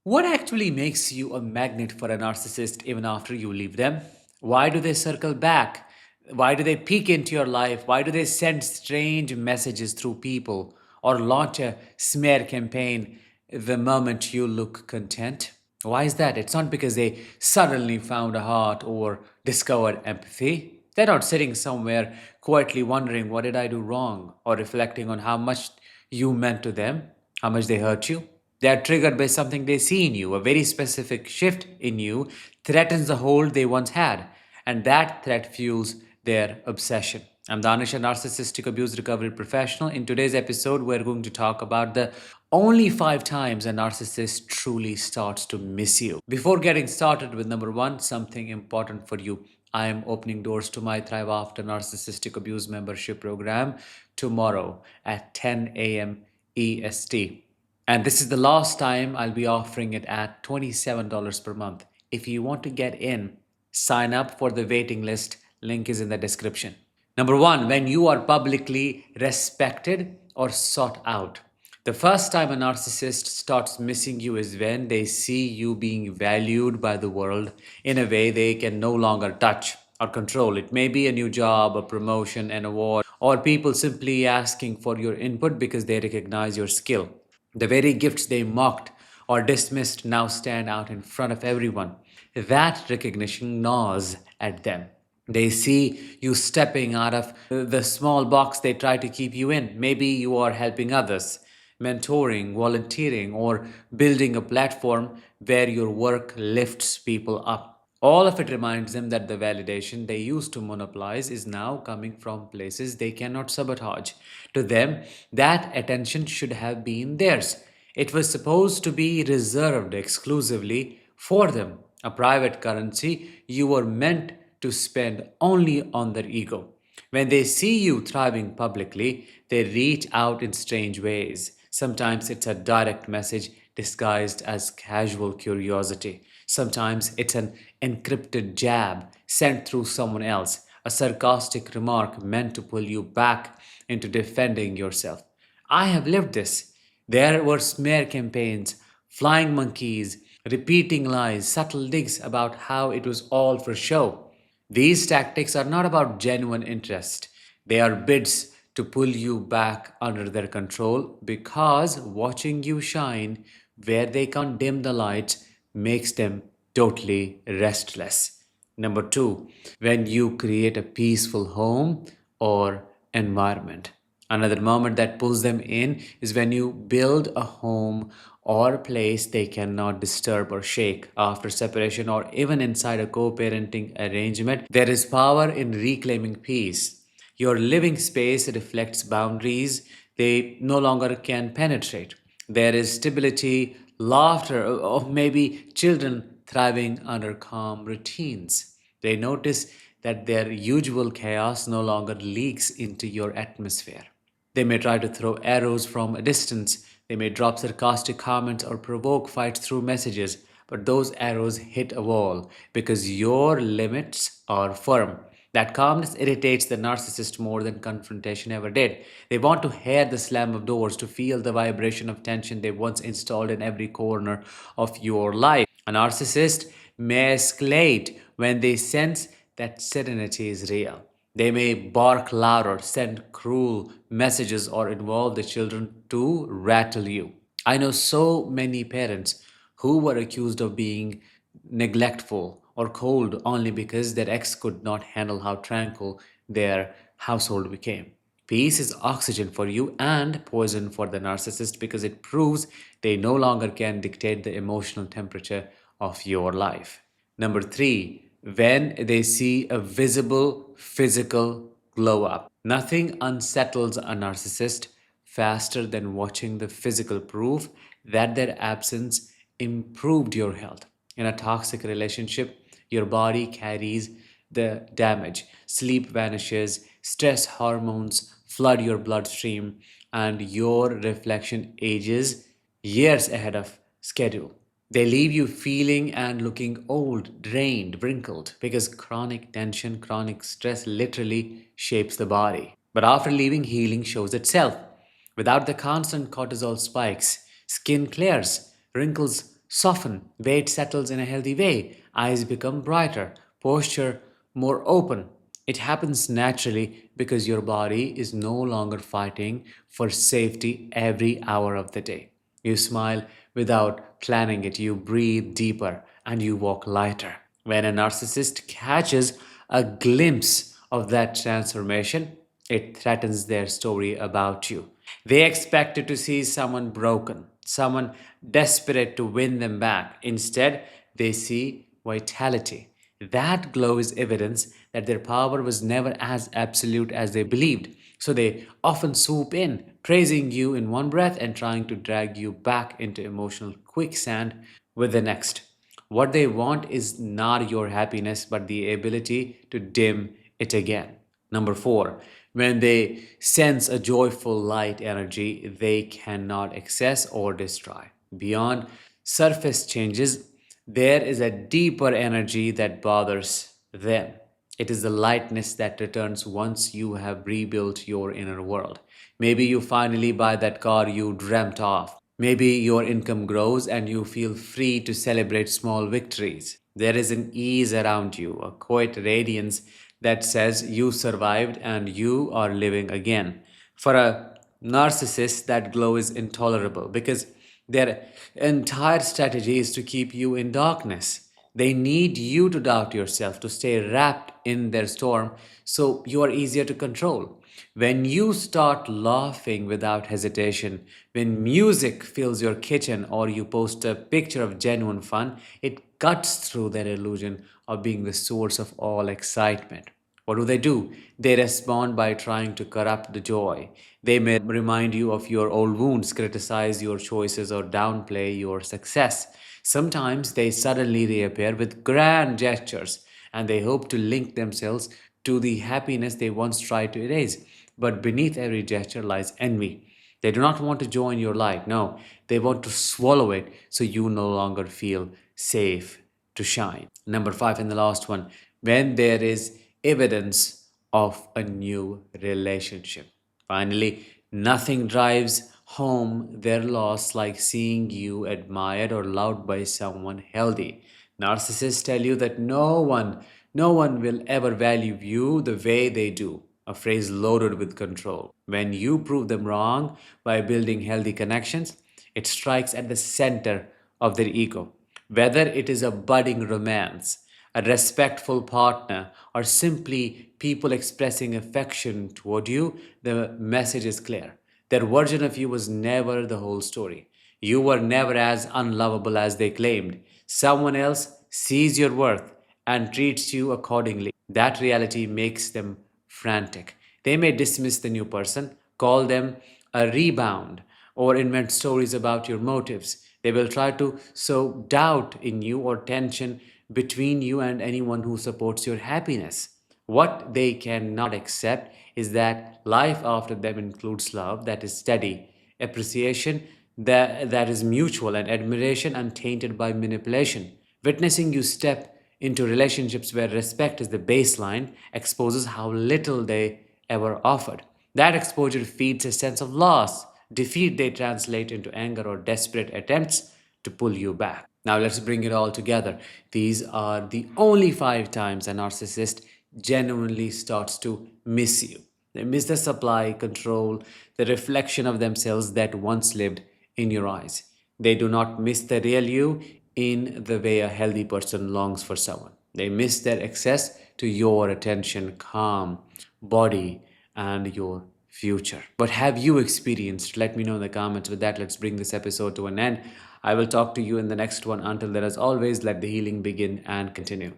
What actually makes you a magnet for a narcissist even after you leave them? Why do they circle back? Why do they peek into your life? Why do they send strange messages through people or launch a smear campaign the moment you look content? Why is that? It's not because they suddenly found a heart or discovered empathy. They're not sitting somewhere quietly wondering, what did I do wrong? Or reflecting on how much you meant to them, how much they hurt you. They are triggered by something they see in you. A very specific shift in you threatens the hold they once had, and that threat fuels their obsession. I'm Danish, a narcissistic abuse recovery professional. In today's episode, we're going to talk about the only 5 times a narcissist truly starts to miss you. Before getting started with number one, something important for you. I am opening doors to my Thrive After Narcissistic Abuse membership program tomorrow at 10 a.m. EST. And this is the last time I'll be offering it at $27 per month. If you want to get in, sign up for the waiting list. Link is in the description. Number one, when you are publicly respected or sought out. The first time a narcissist starts missing you is when they see you being valued by the world in a way they can no longer touch or control. It may be a new job, a promotion, an award, or people simply asking for your input because they recognize your skill. The very gifts they mocked or dismissed now stand out in front of everyone. That recognition gnaws at them. They see you stepping out of the small box they try to keep you in. Maybe you are helping others, mentoring, volunteering, or building a platform where your work lifts people up. All of it reminds them that the validation they used to monopolize is now coming from places they cannot sabotage. To them, that attention should have been theirs. It was supposed to be reserved exclusively for them, a private currency you were meant to spend only on their ego. When they see you thriving publicly, they reach out in strange ways. Sometimes it's a direct message disguised as casual curiosity. Sometimes it's an encrypted jab sent through someone else, a sarcastic remark meant to pull you back into defending yourself. I have lived this. There were smear campaigns, flying monkeys, repeating lies, subtle digs about how it was all for show. These tactics are not about genuine interest. They are bids to pull you back under their control because watching you shine where they can't dim the lights makes them totally restless. Number two, when you create a peaceful home or environment. Another moment that pulls them in is when you build a home or place they cannot disturb or shake. After separation or even inside a co parenting arrangement, there is power in reclaiming peace. Your living space reflects boundaries they no longer can penetrate. There is stability, laughter, or maybe children thriving under calm routines. They notice that their usual chaos no longer leaks into your atmosphere. They may try to throw arrows from a distance. They may drop sarcastic comments or provoke fights through messages. But those arrows hit a wall because your limits are firm. That calmness irritates the narcissist more than confrontation ever did. They want to hear the slam of doors, to feel the vibration of tension they once installed in every corner of your life. A narcissist may escalate when they sense that serenity is real. They may bark louder, send cruel messages, or involve the children to rattle you. I know so many parents who were accused of being neglectful or cold only because their ex could not handle how tranquil their household became. Peace is oxygen for you and poison for the narcissist because it proves they no longer can dictate the emotional temperature of your life. Number three, when they see a visible physical glow up. Nothing unsettles a narcissist faster than watching the physical proof that their absence improved your health. In a toxic relationship, your body carries the damage. Sleep vanishes, stress hormones flood your bloodstream, and your reflection ages years ahead of schedule. They leave you feeling and looking old, drained, wrinkled, because chronic tension, chronic stress literally shapes the body. But after leaving, healing shows itself. Without the constant cortisol spikes, skin clears, wrinkles soften, weight settles in a healthy way, eyes become brighter, posture more open. It happens naturally because your body is no longer fighting for safety every hour of the day. You smile without planning it, you breathe deeper, and you walk lighter. When a narcissist catches a glimpse of that transformation, it threatens their story about you. They expected to see someone broken, someone desperate to win them back. Instead, they see vitality. That glow is evidence that their power was never as absolute as they believed. So they often swoop in, praising you in one breath and trying to drag you back into emotional quicksand with the next. What they want is not your happiness, but the ability to dim it again. Number four, when they sense a joyful light energy, they cannot access or destroy. Beyond surface changes, there is a deeper energy that bothers them. It is the lightness that returns once you have rebuilt your inner world. Maybe you finally buy that car you dreamt of. Maybe your income grows and you feel free to celebrate small victories. There is an ease around you, a quiet radiance that says you survived and you are living again. For a narcissist, that glow is intolerable because their entire strategy is to keep you in darkness. They need you to doubt yourself, to stay wrapped in their storm so you are easier to control. When you start laughing without hesitation, when music fills your kitchen or you post a picture of genuine fun, it cuts through their illusion of being the source of all excitement. What do? They respond by trying to corrupt the joy. They may remind you of your old wounds, criticize your choices, or downplay your success. Sometimes they suddenly reappear with grand gestures and they hope to link themselves to the happiness they once tried to erase. But beneath every gesture lies envy. They do not want to join your light. No, they want to swallow it so you no longer feel safe to shine. Number five, and the last one, when there is evidence of a new relationship. Finally, nothing drives home their loss like seeing you admired or loved by someone healthy. Narcissists tell you that no one will ever value you the way they do. A phrase loaded with control. When you prove them wrong by building healthy connections, it strikes at the center of their ego. Whether it is a budding romance, a respectful partner, or simply people expressing affection toward you, the message is clear. Their version of you was never the whole story. You were never as unlovable as they claimed. Someone else sees your worth and treats you accordingly. That reality makes them frantic. They may dismiss the new person, call them a rebound, or invent stories about your motives. They will try to sow doubt in you or tension between you and anyone who supports your happiness. What they cannot accept is that life after them includes love that is steady, appreciation that is mutual, and admiration untainted by manipulation. Witnessing you step into relationships where respect is the baseline exposes how little they ever offered. That exposure feeds a sense of loss. Defeat they translate into anger or desperate attempts to pull you back. Now let's bring it all together. These are the only five times a narcissist genuinely starts to miss you. They miss the supply, control, the reflection of themselves that once lived in your eyes. They do not miss the real you in the way a healthy person longs for someone. They miss their access to your attention, calm, body, and your future. What have you experienced? Let me know in the comments. With that, let's bring this episode to an end. I will talk to you in the next one. Until then, as always, let the healing begin and continue.